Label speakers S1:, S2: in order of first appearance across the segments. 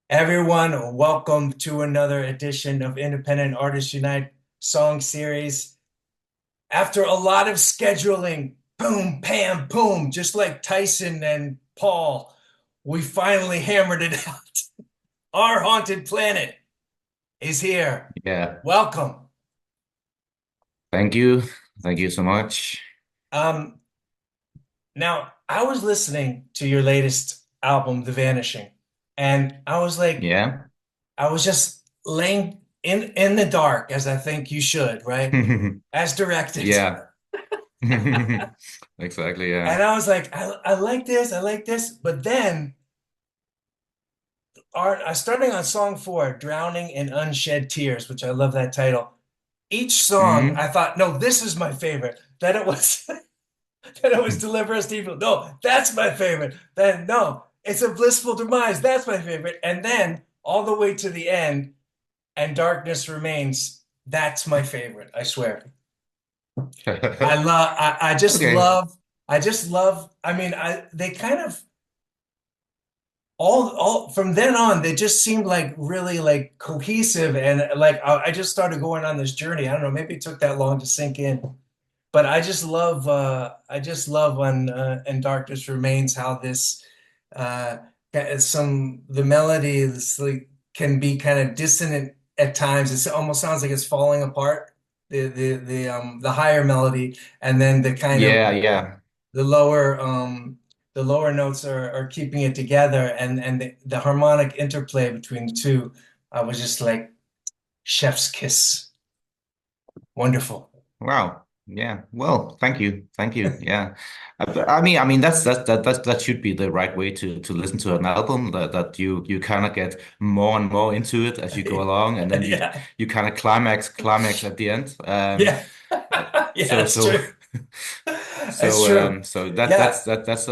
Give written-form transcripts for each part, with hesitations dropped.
S1: Everyone, welcome to another edition of Independent Artists Unite Song Series. After a lot of scheduling, boom, bam, boom, just like Tyson and Paul, we finally hammered it out. Our Haunted Planet is here.
S2: Yeah,
S1: Welcome.
S2: thank you. Thank you so much.
S1: Um, Now, I was listening to your latest album, The Vanishing, and
S2: Yeah.
S1: I was just laying in the dark, as I think you should, right? As directed.
S2: Yeah. Exactly, yeah.
S1: And I was like, I like this, I like this. But then starting on song four, Drowning in Unshed Tears, which I love that title. Each song, I
S2: Hmm.
S1: thought, no, this is my favorite. Then it was then it was Deliver Us Evil. No, that's my favorite. Then no, it's a blissful demise. That's my favorite. And then all the way to the end, and Darkness Remains. That's my favorite, I swear. I just
S2: Okay.
S1: love I just love I mean I they kind of all from then on they just seemed like really like cohesive and like I just started going on this journey. I don't know, maybe it took that long to sink in. But I just love when and Darkness Remains how this uh some the melody is like can be kind of dissonant at times. It almost sounds like it's falling apart. The higher melody and then the kind of
S2: Yeah, yeah.
S1: the lower the lower notes are keeping it together and the harmonic interplay between the two was just like chef's kiss. Wonderful.
S2: Wow. Yeah. Well, thank you. Thank you. Yeah. I mean that should be the right way to listen to an album that you kind of get more and more into it as you go along and then you
S1: Yeah.
S2: you kind of climax at the end.
S1: Yeah.
S2: Uh,
S1: Yeah,
S2: so
S1: it's
S2: so
S1: true. It's
S2: So
S1: true.
S2: so that
S1: Yeah.
S2: that's that that's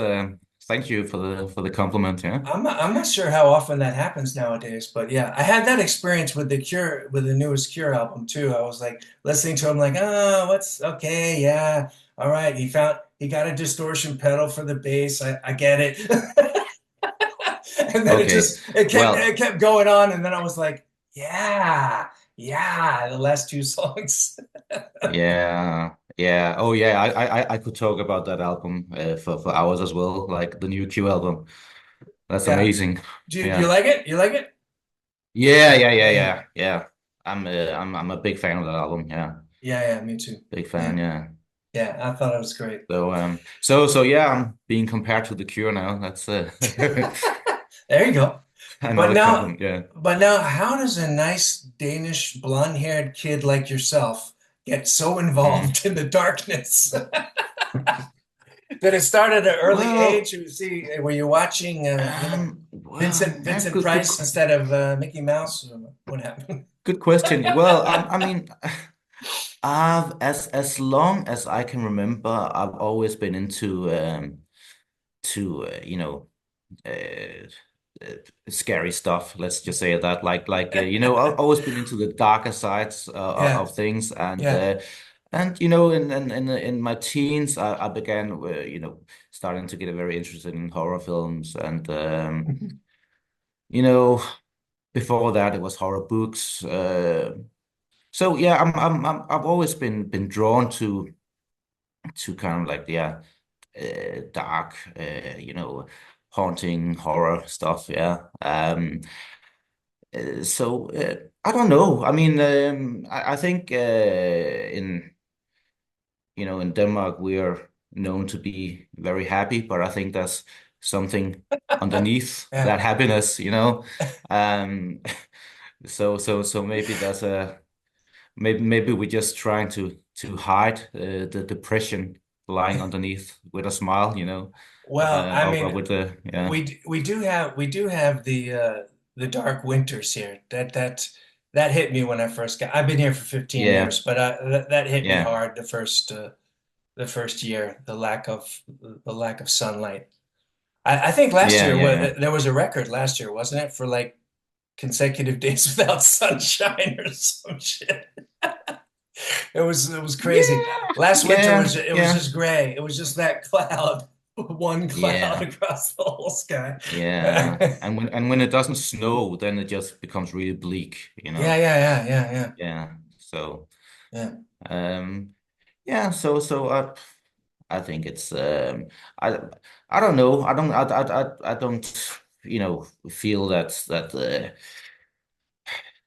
S2: thank you for the compliment, yeah.
S1: I'm not sure how often that happens nowadays, but yeah, I had that experience with the Cure, with the newest Cure album too. I was like listening to him, like, oh, what's okay, yeah, all right. He got a distortion pedal for the bass. I get it. And then
S2: Okay.
S1: it
S2: Well,
S1: kept going on, and then I was like, yeah, yeah, the last two songs.
S2: yeah. Yeah. Oh yeah, I could talk about that album for hours as well, like the new Q album. That's
S1: Yeah.
S2: amazing.
S1: Do you
S2: Yeah.
S1: like it? You like it?
S2: Yeah, yeah, yeah,
S1: Yeah.
S2: yeah. Yeah. I'm a big fan of that album. Yeah.
S1: Yeah, yeah, me too.
S2: Big
S1: Yeah.
S2: fan, yeah.
S1: Yeah, I thought it was great.
S2: So yeah, I'm being compared to The Cure now. That's
S1: There you go. But
S2: another
S1: now,
S2: compliment, yeah.
S1: but now, how does a nice Danish blonde-haired kid like yourself get so
S2: Mm.
S1: involved in the darkness? Did it start at an early age?
S2: Well,
S1: You see, were you watching,
S2: yeah,
S1: Vincent Price instead of Mickey Mouse? Or what happened?
S2: good question. Well, I mean, as long as I can remember, I've always been into to uh, uh, scary stuff. Let's just say that, I've always been into the darker sides
S1: Yeah,
S2: of things,
S1: yeah.
S2: and in my teens, I began starting to get very interested in horror films, and you know. Before that, it was horror books. So yeah, I've always been drawn to kind of like dark, haunting horror stuff. Yeah. I don't know. I mean, I think in Denmark we are known to be very happy, but I think there's something underneath
S1: Yeah.
S2: that happiness. Um, so maybe maybe we're just trying to hide the depression lying underneath with a smile,
S1: Well, I
S2: or
S1: mean,
S2: with the yeah
S1: we do have the dark winters here. That hit me when I first got. I've been here for 15
S2: yeah
S1: years, but that hit me
S2: yeah
S1: hard the first year, the lack of sunlight. I think last
S2: yeah
S1: year
S2: yeah yeah
S1: there was a record last year, wasn't it, for like consecutive days without sunshine or some shit. It was crazy.
S2: yeah
S1: Last winter
S2: yeah
S1: it was
S2: yeah
S1: just gray. It was just that cloud. one cloud
S2: Yeah.
S1: across the whole sky.
S2: Yeah.
S1: Yeah,
S2: And when it doesn't snow, then it just becomes really bleak, you
S1: yeah,
S2: know.
S1: yeah, yeah, yeah,
S2: Yeah. So
S1: yeah.
S2: um yeah, I think it's I I don't know. I don't, feel that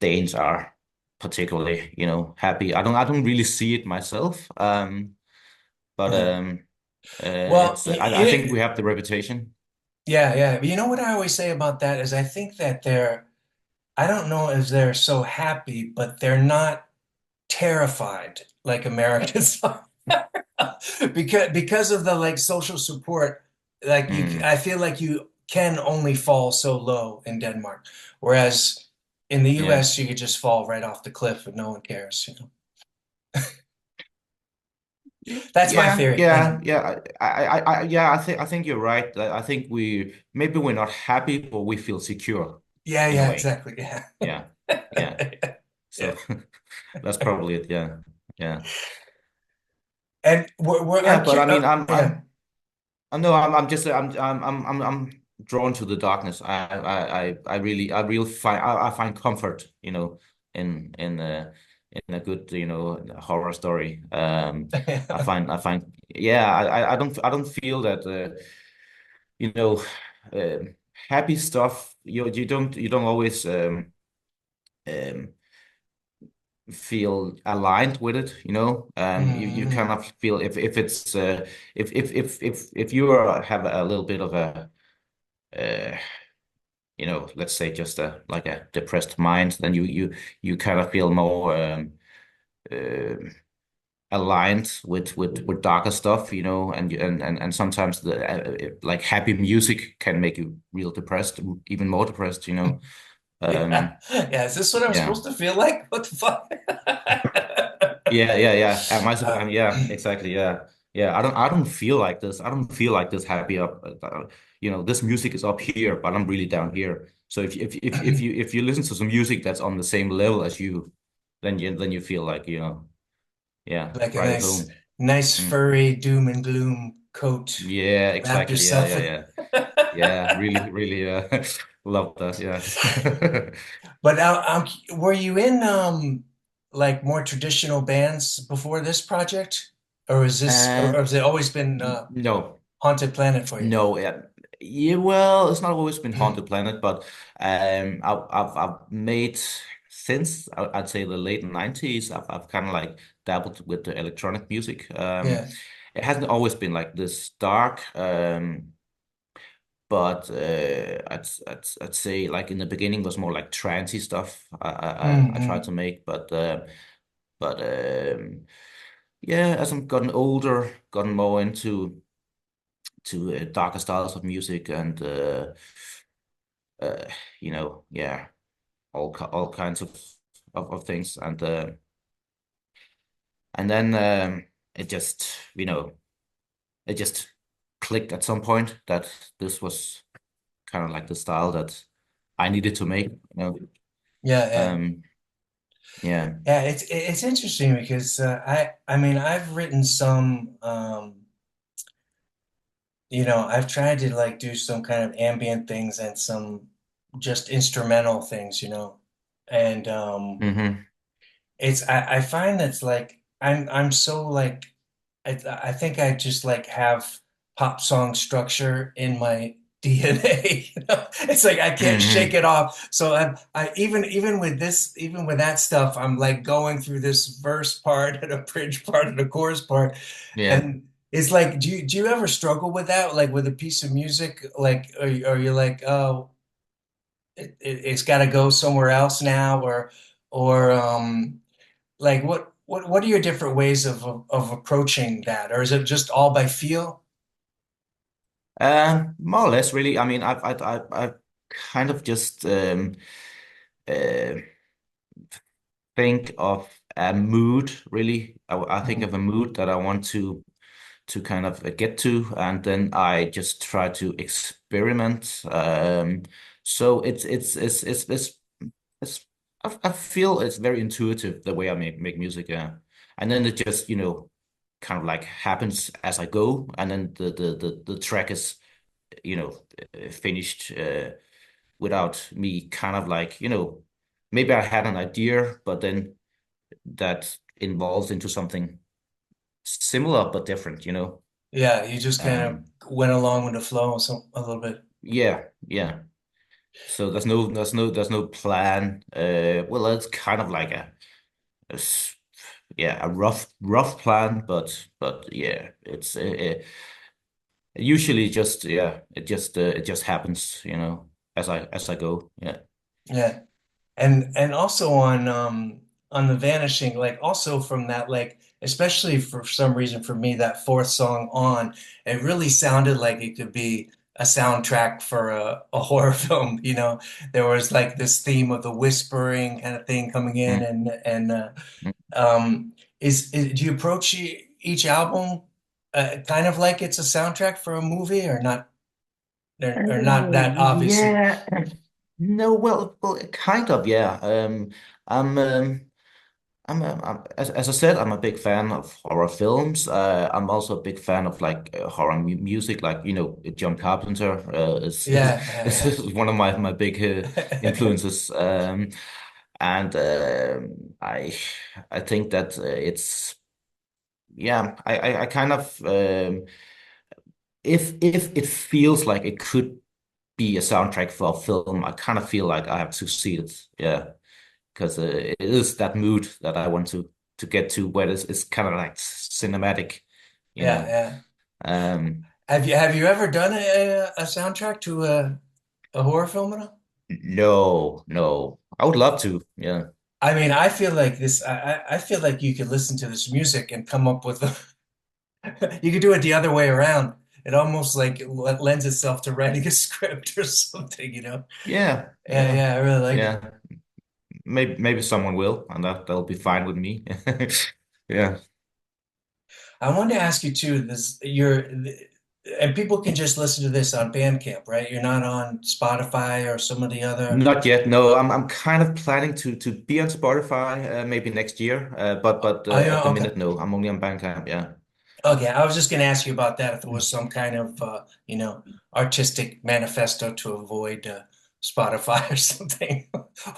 S2: Danes are particularly, happy. I don't really see it myself. But
S1: Yeah. Well,
S2: it's I think we have the reputation.
S1: yeah, yeah. But you know what I always say about that is I think that I don't know if they're so happy, but they're not terrified like Americans are. Because of the like social support, like
S2: Mm,
S1: I feel like you can only fall so low in Denmark, whereas in the
S2: yeah.
S1: US you could just fall right off the cliff and no one cares, you know. That's my
S2: Yeah,
S1: theory.
S2: yeah, yeah. Yeah. I think you're right. I think maybe we're not happy, but we feel secure
S1: Yeah,
S2: in a
S1: yeah,
S2: way.
S1: exactly. Yeah.
S2: Yeah, yeah. So
S1: Yeah.
S2: that's probably it. Yeah, yeah,
S1: And
S2: yeah.
S1: I'm
S2: But I
S1: curious.
S2: mean,
S1: Yeah.
S2: I know I'm drawn to the darkness. I really find comfort, in a good, horror story. Yeah, I don't feel that, you know, happy stuff. You don't always um feel aligned with it, you kind
S1: Mm-hmm.
S2: of feel if it's if you have a little bit of a uh, let's say just like a depressed mind, then you kind of feel more uh, aligned with darker stuff, and sometimes like happy music can make you real depressed, even more depressed.
S1: Yeah.
S2: Um,
S1: Yeah. Is this what I'm
S2: yeah.
S1: supposed to feel like? What the fuck?
S2: Yeah, yeah, yeah.
S1: Uh,
S2: Yeah, exactly. Yeah, yeah. I don't feel like this. I don't feel like this happy up. This music is up here, but I'm really down here. So if you listen to some music that's on the same level as you, then you feel like, yeah,
S1: like a
S2: right at
S1: nice,
S2: home.
S1: nice
S2: Mm.
S1: furry doom and gloom coat.
S2: Yeah,
S1: Wrap
S2: exactly. Yeah,
S1: yourself
S2: yeah,
S1: in.
S2: yeah, yeah. Really, really, love that. Yeah.
S1: But now, were you in like more traditional bands before this project, or
S2: Uh,
S1: or has it always been
S2: no.
S1: Haunted Planet for you?
S2: No, yeah, yeah. Well, it's not always been Haunted Planet, but I've made since I'd say the late 90s. I've kind of like dabbled with the electronic music.
S1: Yeah.
S2: It hasn't always been like this dark, but I'd say like in the beginning was more like trancey stuff. I tried
S1: Hmm.
S2: to make, but yeah, as I've gotten older, gotten more into darker styles of music and uh, yeah, all kinds of things, and then it just it just clicked at some point that this was kind of like the style that I needed to make.
S1: Yeah, yeah.
S2: Um, yeah.
S1: Yeah, it's interesting because I mean I've written some I've tried to like do some kind of ambient things and some just instrumental things, and
S2: Mm-hmm.
S1: I find that's like I'm so like I think I just like have pop song structure in my DNA. It's like I can't shake
S2: Mm-hmm.
S1: it off. So I even with that stuff, I'm like going through this verse part and a bridge part and a chorus part,
S2: Yeah.
S1: and it's like, do you ever struggle with that, like with a piece of music, like are you like, oh, it's got to go somewhere else now, or like what are your different ways of approaching that? Or is it just all by feel?
S2: More or less, really. I mean, I kind of just uh, think of a mood, really. I think of
S1: Mhm.
S2: a mood that I want to kind of get to, and then I just try to experiment. So it's I feel it's very intuitive the way I make music, yeah. And then it just, kind of like happens as I go, and then the track is, you know, finished without me kind of like, maybe I had an idea, but then that involves into something similar but different, you know.
S1: Yeah, you just kind of
S2: Um,
S1: went along with the flow some a little bit.
S2: yeah, yeah. So there's no plan. Well, it's kind of like yeah, a rough plan, but yeah, it's usually just yeah, it just happens, as I go. Yeah.
S1: Yeah. And also on the Vanishing, like also from that, like especially for some reason for me, that fourth song on, it really sounded like it could be a soundtrack for a horror film, you know. There was like this theme of the whispering kind of thing coming in,
S2: Mm,
S1: and
S2: mm.
S1: do you approach each album kind of like it's a soundtrack for a movie, or not, or not that obviously?
S2: Yeah. No, well, kind of, yeah. I'm, as I said, I'm a big fan of horror films. I'm also a big fan of like horror mu music, like John Carpenter is,
S1: Yeah,
S2: is one of my big
S1: yeah,
S2: influences. And I think that it's yeah, I kind of if it feels like it could be a soundtrack for a film, I kind of feel like I have succeeded. Yeah, because it is that mood that I want to get to, where it's kind of like cinematic, you
S1: yeah,
S2: know.
S1: yeah.
S2: Um,
S1: Have you ever done a soundtrack to a horror film at all?
S2: no, no, I would love to. Yeah,
S1: I mean, I feel like this. I feel like you could listen to this music and come up with you could do it the other way around. It almost like lends itself to writing a script or something, you know?
S2: yeah,
S1: Yeah,
S2: yeah,
S1: yeah, I really like it.
S2: yeah. Maybe someone will, and that'll be fine with me. Yeah.
S1: I wanted to ask you too, and people can just listen to this on Bandcamp, right? You're not on Spotify or some of the other.
S2: Not yet. No, I'm kind of planning to be on Spotify maybe next year. But at the
S1: Okay.
S2: minute, no. I'm only on Bandcamp. Yeah.
S1: Okay, I was just going to ask you about that if it was some kind of artistic manifesto to avoid Spotify or something,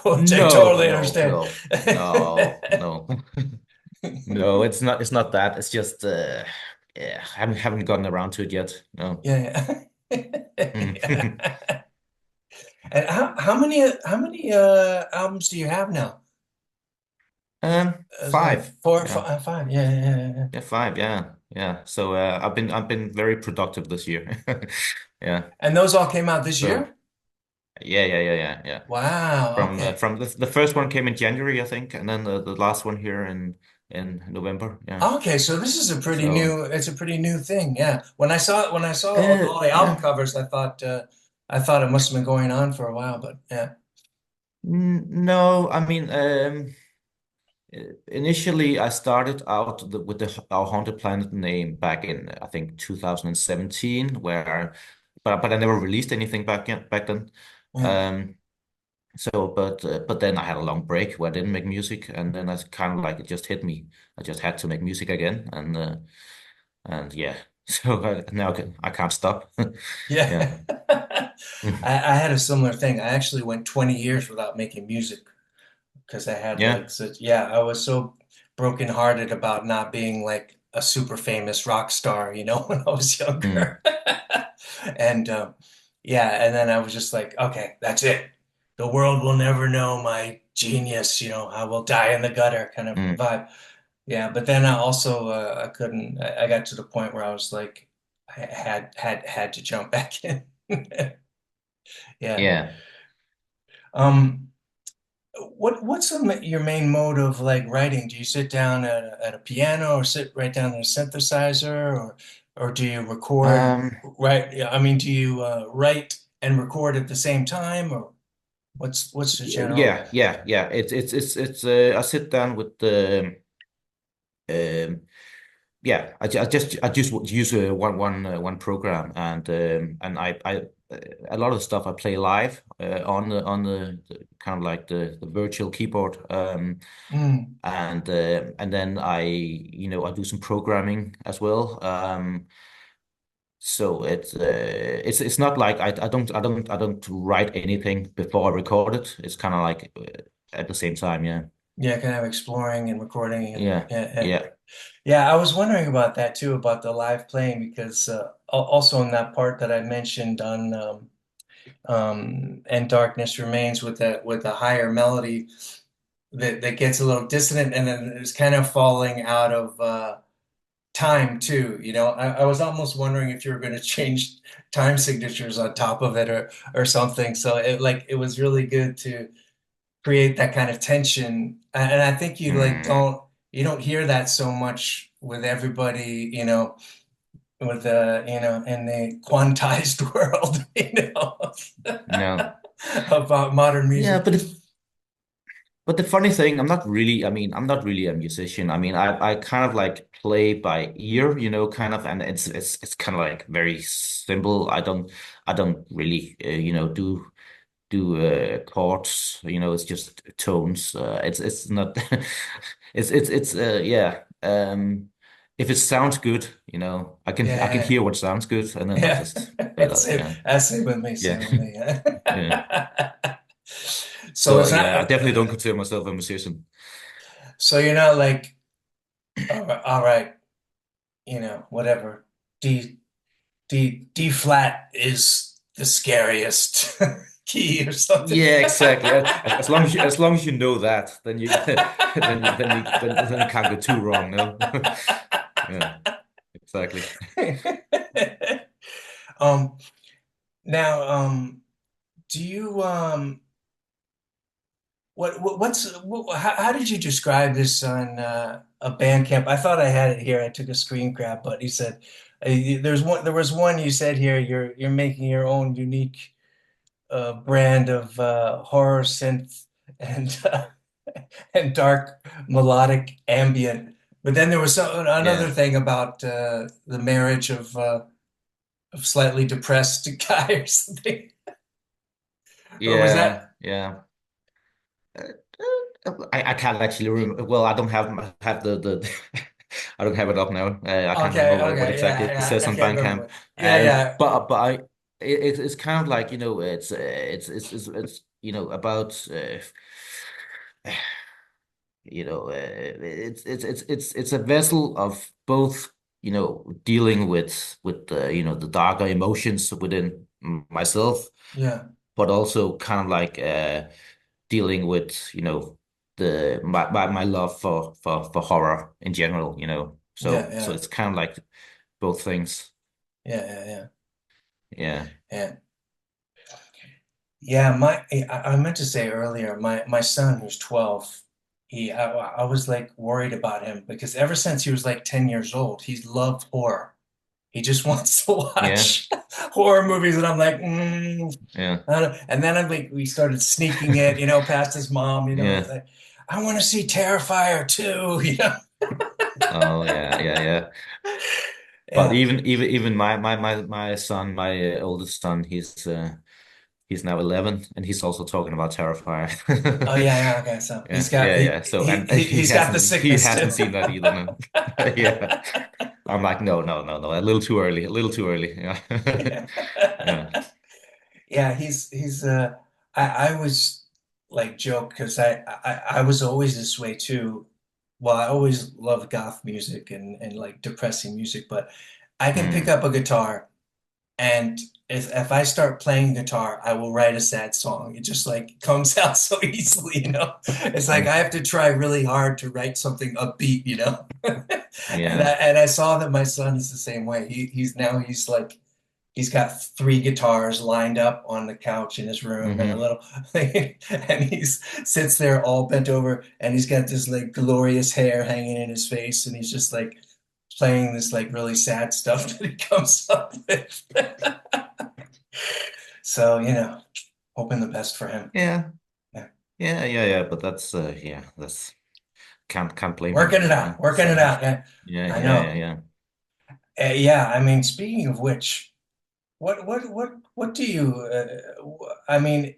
S1: which I
S2: No,
S1: totally
S2: no,
S1: understand.
S2: no, no, no, no. It's not that. It's just yeah, haven't gotten around to it yet. No.
S1: Yeah,
S2: Mm.
S1: yeah. And how many albums do you have now? It's like
S2: Five.
S1: four,
S2: Yeah,
S1: five, five. Yeah, yeah, yeah, yeah.
S2: yeah, five. Yeah, yeah. So I've been very productive this year. Yeah.
S1: And those all came out this
S2: So
S1: year?
S2: yeah, yeah, yeah, yeah, yeah.
S1: Wow. Okay.
S2: From the first one came in January, I think, and then the last one here in November. Yeah.
S1: Okay, so this is a pretty
S2: So
S1: new, it's a pretty new thing. Yeah. When I saw all the album
S2: yeah.
S1: covers, I thought it must have been going on for a while, but yeah.
S2: No, I mean, initially I started out with our Haunted Planet name back in I think 2017, but I never released anything back then.
S1: Yeah.
S2: Um, but then I had a long break where I didn't make music, and then I kind of like it just hit me. I just had to make music again, and yeah, so now I can't stop.
S1: Yeah.
S2: Yeah.
S1: I had a similar thing. I actually went 20 years without making music because I had like
S2: Yeah.
S1: such, yeah, I was so brokenhearted about not being like a super famous rock star, when I was
S2: Mm,
S1: younger. And yeah, and then I was just like, okay, that's it. The world will never know my genius, I will die in the gutter kind of
S2: mm.
S1: vibe. Yeah, but then I also I couldn't. I got to the point where I was like, I had to jump back in. Yeah.
S2: Yeah.
S1: Um, what's your main mode of like writing? Do you sit down at a piano or sit right down at a synthesizer, or do you record?
S2: Um,
S1: Right? Yeah, I mean, do you write and record at the same time, or what's the general?
S2: yeah, yeah, yeah. It's I sit down with the um yeah, I just use one program, and a lot of the stuff I play live on the kind of like the virtual keyboard.
S1: Mm.
S2: And then I do some programming as well. So it's not like I don't write anything before I record it. It's kind of like at the same time, yeah.
S1: Yeah, kind of exploring and recording and
S2: Yeah.
S1: yeah.
S2: Yeah.
S1: Yeah, I was wondering about that too, about the live playing, because also in that part that I mentioned on And Darkness Remains with that with the higher melody that gets a little dissonant and then it's kind of falling out of time too. I was almost wondering if you were going to change time signatures on top of it or something. So it was really good to create that kind of tension. And I think you like
S2: Hmm.
S1: don't hear that so much with everybody, with in the quantized world,
S2: No.
S1: about modern
S2: Yeah,
S1: music.
S2: but the funny thing, I'm not really a musician. I mean, I kind of like play by ear, kind of, and it's kind of like very simple. I don't really, do chords. It's just tones. It's not, yeah. If it sounds good, I can
S1: Yeah,
S2: hear what sounds good, and then I
S1: yeah.
S2: just play
S1: That's
S2: that.
S1: it.
S2: Yeah,
S1: That's it with me.
S2: yeah,
S1: Same with me.
S2: yeah.
S1: So
S2: So
S1: it's
S2: yeah, I
S1: not.
S2: definitely don't consider myself a musician.
S1: So you're not like, all right, whatever. D flat is the scariest key or something.
S2: Yeah, exactly. As long as you know that, then you then you can't go too wrong, no? Yeah, exactly.
S1: Um, now, do you how did you describe this on a Bandcamp? I thought I had it here. I took a screen grab, but he said there was one you said here. You're making your own unique brand of horror synth and and dark melodic ambient. But then there was another
S2: Yeah,
S1: thing about the marriage of slightly depressed guy or something. Or was
S2: yeah,
S1: that
S2: yeah. I can't actually remember. Well, I don't have the I don't have it up now. I can't
S1: okay?
S2: remember what
S1: Okay,
S2: exactly
S1: yeah,
S2: it
S1: yeah.
S2: says
S1: I
S2: on
S1: can't remember.
S2: Bandcamp.
S1: Yeah, yeah,
S2: It's kind of like it's about it's a vessel of both, dealing with the darker emotions within myself,
S1: yeah,
S2: but also kind of like dealing with, my love for horror in general,
S1: yeah,
S2: so
S1: yeah,
S2: it's kind of like both things.
S1: yeah, yeah, yeah.
S2: Yeah.
S1: Yeah. Yeah, I meant to say earlier, my son who's 12, I was like worried about him because ever since he was like 10 years old, he's loved horror. He just wants to
S2: Yeah.
S1: watch horror movies, and I'm like,
S2: Yeah.
S1: I don't know. And then I'm like, we started sneaking it, past his mom, it's
S2: Yeah.
S1: like, I want to see Terrifier too,
S2: Oh yeah, yeah, yeah. But
S1: Yeah.
S2: even my son, my oldest son, he's now 11, and he's also talking about Terrifier.
S1: Oh yeah, yeah. Okay, so
S2: Yeah, yeah, yeah. So, and he
S1: he's got the sickness too.
S2: hasn't seen that either, no. Yeah. I'm like, no, no, no, no, a little too early, a little too early. Yeah. Yeah.
S1: Yeah, he's I was like joke because I was always this way too. Well, I always loved goth music and like depressing music, but I can pick
S2: Mm,
S1: up a guitar and if I start playing guitar, I will write a sad song. It just like comes out so easily. It's like I
S2: mm,
S1: have to try really hard to write something upbeat. And
S2: yeah.
S1: I saw that my son is the same way. He's like he's got three guitars lined up on the couch in his room and a
S2: Hmm.
S1: little and he's sits there all bent over and he's got this like glorious hair hanging in his face and he's just like playing this like really sad stuff that he comes up with. So, hoping the best for him.
S2: Yeah.
S1: Yeah.
S2: Yeah, yeah, yeah. But that's can't blame him,
S1: Working it out, working
S2: So
S1: it out. Yeah,
S2: yeah,
S1: I
S2: yeah, yeah,
S1: know.
S2: yeah.
S1: Yeah, I mean, speaking of which, what do you I mean,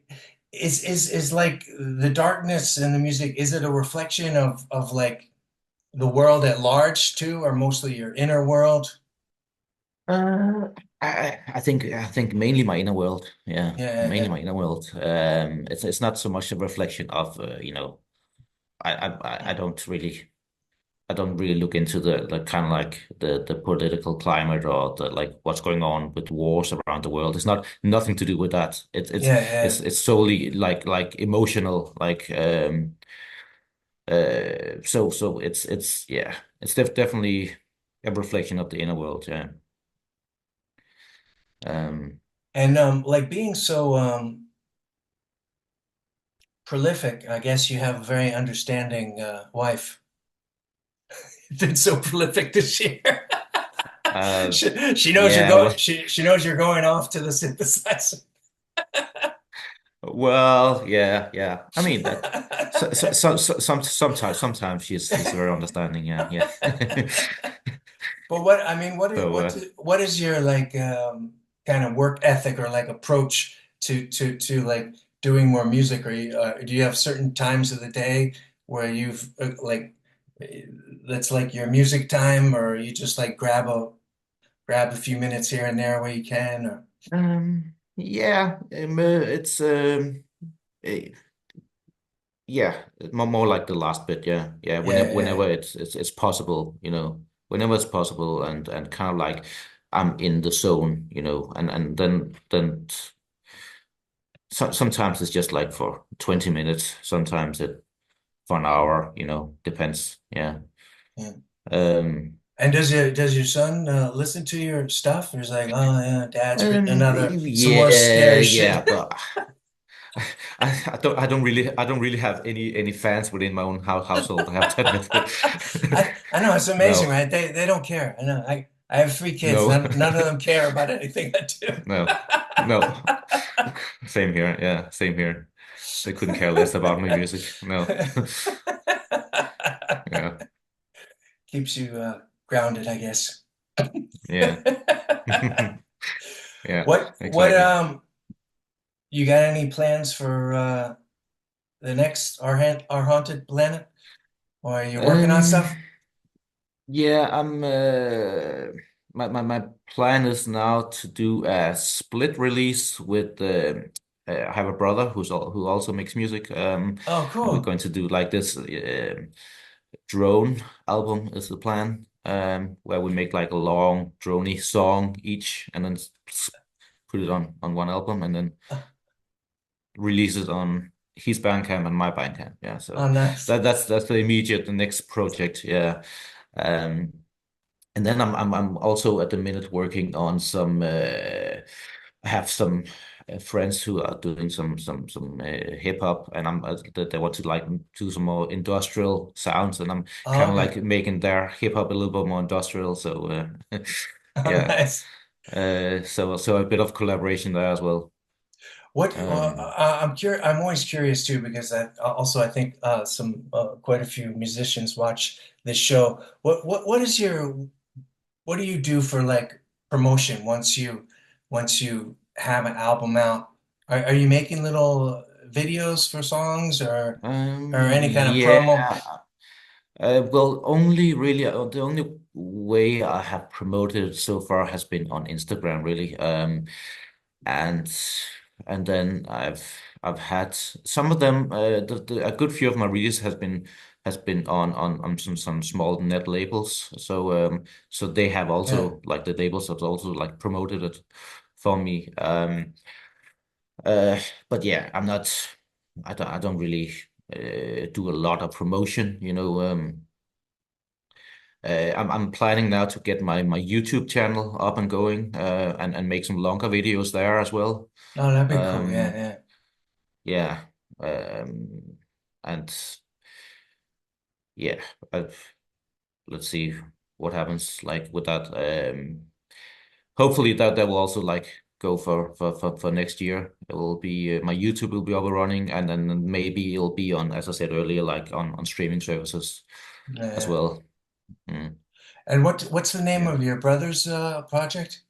S1: is like the darkness in the music, is it a reflection of like the world at large too, or mostly your inner world?
S2: Uh, I think mainly my inner world. Yeah,
S1: Yeah, yeah,
S2: mainly
S1: yeah.
S2: my inner world. It's not so much a reflection of I don't really look into the kind of like the political climate or the like what's going on with wars around the world. It's not nothing to do with that.
S1: Yeah, yeah.
S2: It's solely like emotional so it's yeah it's definitely a reflection of the inner world. Yeah. Um.
S1: And like being so prolific, I guess you have a very understanding wife. Been so prolific this year.
S2: Uh.
S1: She knows you're
S2: Yeah.
S1: going. She knows you're going off to the synthesizer.
S2: Yeah, yeah. I mean that. Sometimes she's very understanding. Yeah, yeah.
S1: But what I mean,
S2: So
S1: what is your like kind of work ethic or like approach to like doing more music? Or do you have certain times of the day where you've like uh, that's like your music time, or you just like grab a few minutes here and there where you can? Or
S2: yeah, it's eh, yeah, more like the last bit. Yeah, yeah.
S1: yeah, yeah,
S2: Whenever it's possible, whenever it's possible, and kind of like I'm in the zone, and then. Sometimes it's just like for 20 minutes, sometimes it for an hour, depends. Yeah.
S1: yeah.
S2: Um,
S1: And does your son listen to your stuff? Or is like, oh yeah, Dad's written another some more
S2: yeah,
S1: scary
S2: yeah,
S1: shit.
S2: but I don't really have any fans within my own household, I have to admit.
S1: I know it's amazing,
S2: No,
S1: right? They don't care. I know. I have three kids.
S2: no,
S1: None of them care about anything I do.
S2: no, no. Same here. Yeah, same here. They couldn't care less about my music. No. Yeah,
S1: Keeps you grounded, I guess.
S2: yeah. Yeah,
S1: What
S2: exactly.
S1: you got any plans for the next our haunted planet? Or are you working on
S2: Um,
S1: stuff?
S2: yeah, my plan is now to do a split release with I have a brother who also makes music,
S1: Oh,
S2: and we're
S1: cool.
S2: going to do like this drone album is the plan, where we make like a long droney song each, and then put it on one album, and then release it on his Bandcamp and my Bandcamp. Yeah,
S1: Oh,
S2: so
S1: nice.
S2: that's the next project. Yeah. Um, and then I'm also at the minute working on some. I have some friends who are doing some hip hop, and they want to like do some more industrial sounds, and I'm
S1: Oh,
S2: kind of
S1: okay.
S2: like making their hip hop a little bit more industrial. So
S1: Oh,
S2: yeah,
S1: nice.
S2: so a bit of collaboration there as well. Um,
S1: I'm curious. I'm always curious too because I think some quite a few musicians watch this show. What do you do for like promotion once you have an album out? Are you making little videos for songs or any kind of promo?
S2: yeah. Well, only really the only way I have promoted it so far has been on Instagram, really. And and then I've had some of them. A good few of my releases has been on some small net labels. So they have
S1: Yeah.
S2: also like the labels have also like promoted it for me. But yeah, I don't really do a lot of promotion. I'm planning now to get my YouTube channel up and going, and make some longer videos there as well.
S1: Oh, that'd be cool. Yeah,
S2: Um,
S1: yeah.
S2: yeah, um, and yeah, I've, let's see what happens like with that. Hopefully that will also like go for next year. It will be my YouTube will be up and running, and then maybe it'll be on, as I said earlier, like on streaming services
S1: Yeah,
S2: as
S1: yeah.
S2: well. Mm,
S1: And what's the name
S2: yeah.
S1: of your brother's project?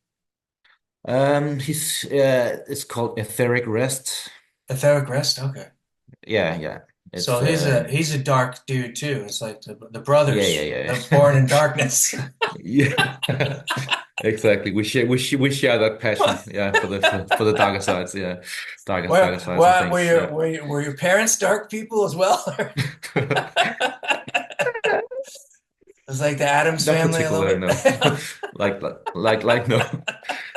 S2: He's it's called etheric rest.
S1: Etheric Rest. Okay.
S2: Yeah, yeah.
S1: So
S2: It's
S1: he's a dark dude too. It's like the
S2: yeah, yeah,
S1: brothers, the Born in
S2: yeah.
S1: Darkness.
S2: Yeah. Exactly. We share that passion, yeah, for the darker sides, yeah. Darker sides of things, yeah.
S1: Were your parents dark people as well? It's like the Addams
S2: Not
S1: family a little
S2: particular,
S1: bit.
S2: no. No.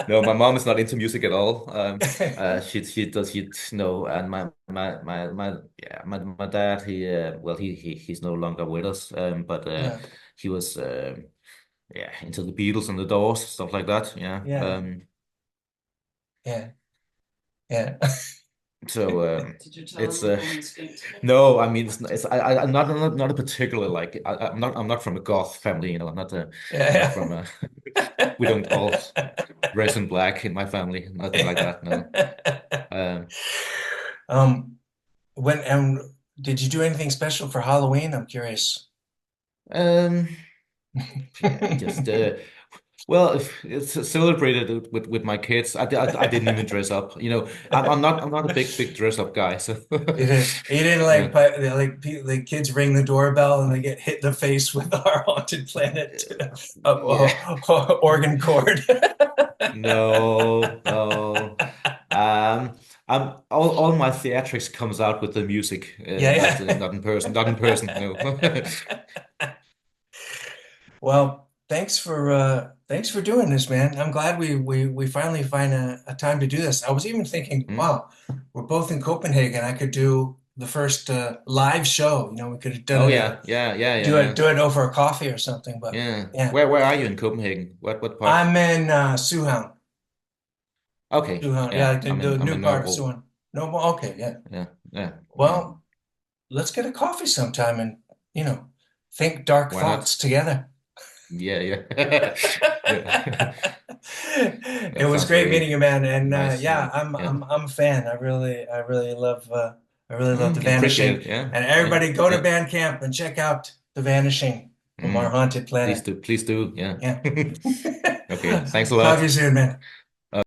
S2: No, my mom is not into music at all. She does she no, and my dad well he's no longer with us. But
S1: Yeah,
S2: he was yeah, into the Beatles and the Doors, stuff like that. Yeah.
S1: yeah, yeah, yeah.
S2: So it's no, I mean I'm not a particular like I'm not from a goth family, you know. I'm not
S1: Yeah,
S2: from a we don't all dress in black in my family, nothing like that. No.
S1: yeah.
S2: Um,
S1: Um, when did you do anything special for Halloween? I'm curious.
S2: um, yeah, just well, if it's celebrated with my kids. I didn't even dress up. You know, I'm not a big dress up guy. So
S1: You didn't like
S2: yeah,
S1: like kids ring the doorbell and they get hit in the face with our haunted planet
S2: yeah.
S1: organ cord.
S2: No, no. Um, all my theatrics comes out with the music,
S1: Yeah,
S2: not in person, not in person. No.
S1: yeah. Well, thanks for doing this, man. I'm glad we finally find a time to do this. I was even thinking,
S2: Hmm?
S1: wow, we're both in Copenhagen. I could do the first live show. You know, we could have done
S2: Oh
S1: it
S2: yeah, yeah, yeah, yeah,
S1: do
S2: yeah,
S1: it over a coffee or something. But
S2: yeah.
S1: yeah,
S2: Where are you in Copenhagen? What part?
S1: I'm in Suhan.
S2: Okay,
S1: Suhan, yeah,
S2: yeah.
S1: like the
S2: I'm
S1: new
S2: in
S1: part of
S2: Nørrebro.
S1: Suhan. No, okay, yeah.
S2: Yeah, yeah, yeah.
S1: Well, let's get a coffee sometime and you know think dark
S2: Why not?
S1: thoughts together.
S2: Yeah, yeah, yeah.
S1: It
S2: That
S1: was
S2: sounds
S1: great
S2: very
S1: meeting you, man. And
S2: nice.
S1: yeah,
S2: Yeah, yeah.
S1: I'm a fan. I really love The
S2: Appreciate
S1: Vanishing.
S2: it. Yeah,
S1: And
S2: yeah,
S1: everybody go to
S2: yeah.
S1: Bandcamp and check out The Vanishing from our haunted
S2: Please
S1: planet.
S2: do, please do. Yeah.
S1: Yeah.
S2: Okay. Thanks a
S1: Talk to you
S2: lot.
S1: soon, man.